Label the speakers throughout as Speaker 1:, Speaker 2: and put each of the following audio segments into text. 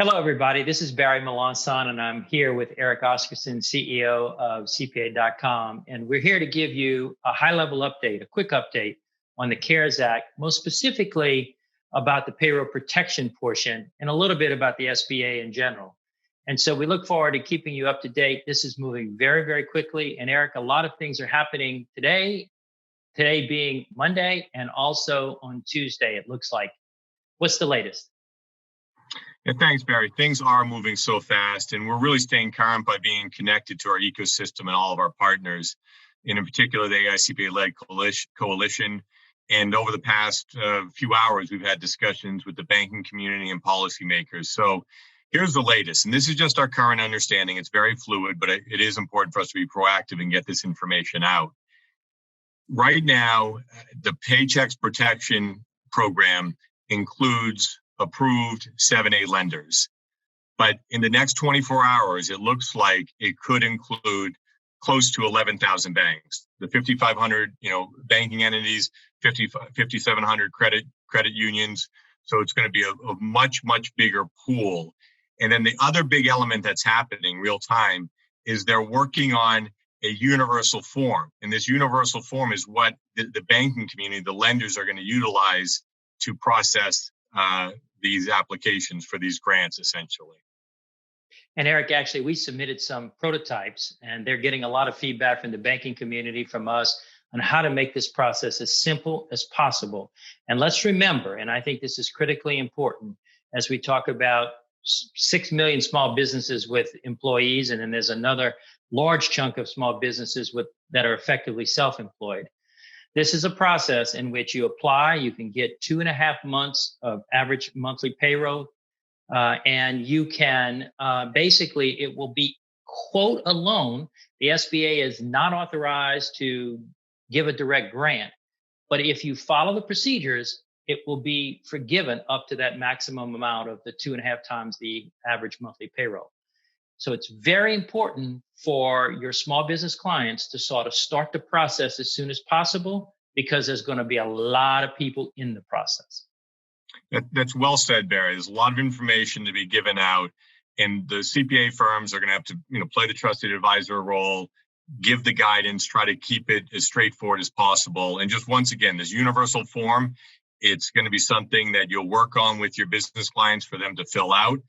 Speaker 1: Hello, everybody. This is Barry Melanson, and I'm here with Eric Oscarson, CEO of CPA.com. And we're here to give you a high-level update, a quick update on the CARES Act, most specifically about the payroll protection portion and a little bit about the SBA in general. And so we look forward to keeping you up to date. This is moving very, very quickly. And Eric, a lot of things are happening today being Monday, and also on Tuesday, it looks like. What's the latest?
Speaker 2: Yeah, thanks, Barry. Things are moving so fast, and we're really staying current by being connected to our ecosystem and all of our partners, and in particular, the AICPA-led coalition. And over the past few hours, we've had discussions with the banking community and policymakers. So here's the latest, and this is just our current understanding. It's very fluid, but it is important for us to be proactive and get this information out. Right now, the Paycheck Protection Program includes approved 7A lenders. But in the next 24 hours, it looks like it could include close to 11,000 banks, the 5,500, banking entities, 5,700 credit unions. So it's going to be a much, much bigger pool. And then the other big element that's happening real time is they're working on a universal form. And this universal form is what the banking community, the lenders, are going to utilize to process these applications for these grants, essentially.
Speaker 1: And Eric, actually, we submitted some prototypes, and they're getting a lot of feedback from the banking community, from us, on how to make this process as simple as possible. And let's remember, and I think this is critically important, as we talk about 6 million small businesses with employees, and then there's another large chunk of small businesses that are effectively self-employed. This is a process in which you apply, you can get 2.5 months of average monthly payroll, and you can basically, it will be, quote, a loan. The SBA is not authorized to give a direct grant, but if you follow the procedures, it will be forgiven up to that maximum amount of the 2.5 times the average monthly payroll. So it's very important for your small business clients to sort of start the process as soon as possible, because there's going to be a lot of people in the process.
Speaker 2: That's well said, Barry. There's a lot of information to be given out, and the CPA firms are going to have to, play the trusted advisor role, give the guidance, try to keep it as straightforward as possible. And just once again, this universal form, it's going to be something that you'll work on with your business clients for them to fill out.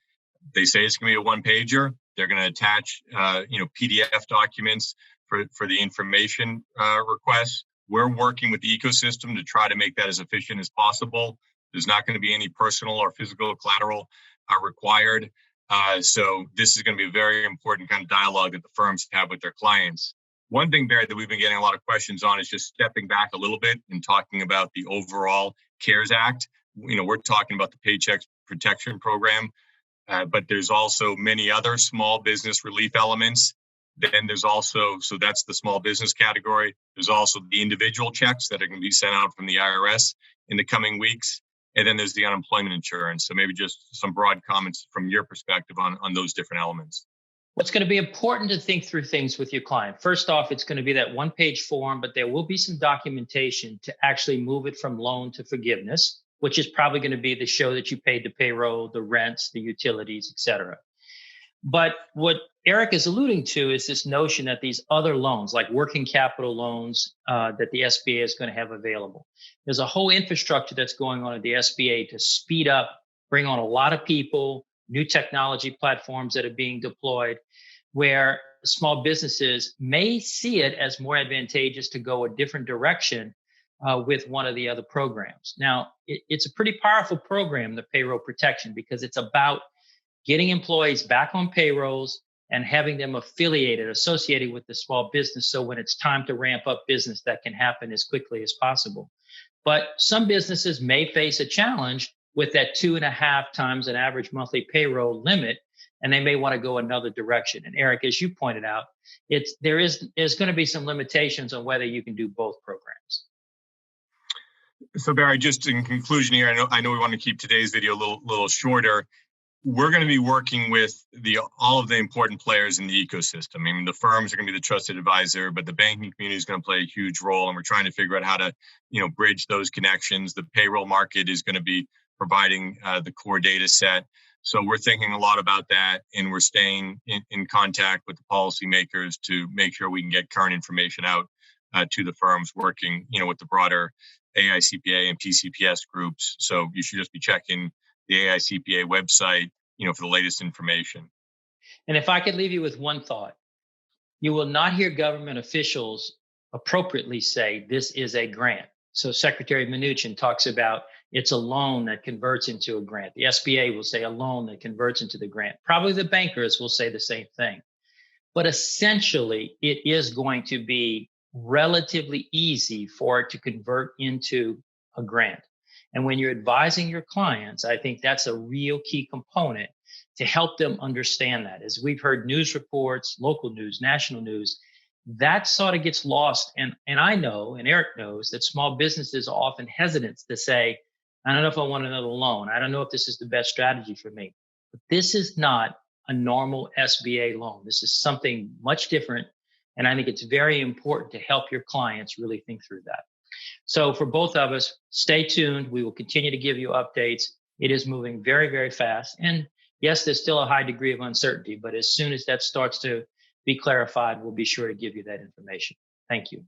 Speaker 2: They say it's going to be a one-pager. They're going to attach, PDF documents for the information requests. We're working with the ecosystem to try to make that as efficient as possible. There's not going to be any personal or physical collateral required. So this is going to be a very important kind of dialogue that the firms have with their clients. One thing, Barry, that we've been getting a lot of questions on is just stepping back a little bit and talking about the overall CARES Act. We're talking about the Paycheck Protection Program. But there's also many other small business relief elements. Then there's also, so that's the small business category. There's also the individual checks that are going to be sent out from the IRS in the coming weeks. And then there's the unemployment insurance. So maybe just some broad comments from your perspective on those different elements.
Speaker 1: What's going to be important to think through things with your client. First off, it's going to be that one-page form, but there will be some documentation to actually move it from loan to forgiveness, which is probably going to be the show that you paid the payroll, the rents, the utilities, et cetera. But what Eric is alluding to is this notion that these other loans, like working capital loans, that the SBA is going to have available. There's a whole infrastructure that's going on at the SBA to speed up, bring on a lot of people, new technology platforms that are being deployed, where small businesses may see it as more advantageous to go a different direction with one of the other programs. Now, it's a pretty powerful program, the payroll protection, because it's about getting employees back on payrolls and having them associated with the small business. So when it's time to ramp up business, that can happen as quickly as possible. But some businesses may face a challenge with that 2.5 times an average monthly payroll limit, and they may want to go another direction. And Eric, as you pointed out, there's going to be some limitations on whether you can do both programs.
Speaker 2: So Barry, just in conclusion here, I know we want to keep today's video a little shorter. We're going to be working with all of the important players in the ecosystem. I mean, the firms are going to be the trusted advisor, but the banking community is going to play a huge role, and we're trying to figure out how to, bridge those connections. The payroll market is going to be providing the core data set. So we're thinking a lot about that, and we're staying in contact with the policymakers to make sure we can get current information out to the firms, working, with the broader AICPA and PCPS groups. So you should just be checking the AICPA website, for the latest information.
Speaker 1: And if I could leave you with one thought, you will not hear government officials appropriately say this is a grant. So Secretary Mnuchin talks about it's a loan that converts into a grant. The SBA will say a loan that converts into the grant. Probably the bankers will say the same thing. But essentially, it is going to be relatively easy for it to convert into a grant. And when you're advising your clients, I think that's a real key component to help them understand that. As we've heard news reports, local news, national news, that sort of gets lost. And I know, and Eric knows, that small businesses are often hesitant to say, I don't know if I want another loan. I don't know if this is the best strategy for me. But this is not a normal SBA loan. This is something much different. And I think it's very important to help your clients really think through that. So for both of us, stay tuned. We will continue to give you updates. It is moving very, very fast. And yes, there's still a high degree of uncertainty, but as soon as that starts to be clarified, we'll be sure to give you that information. Thank you.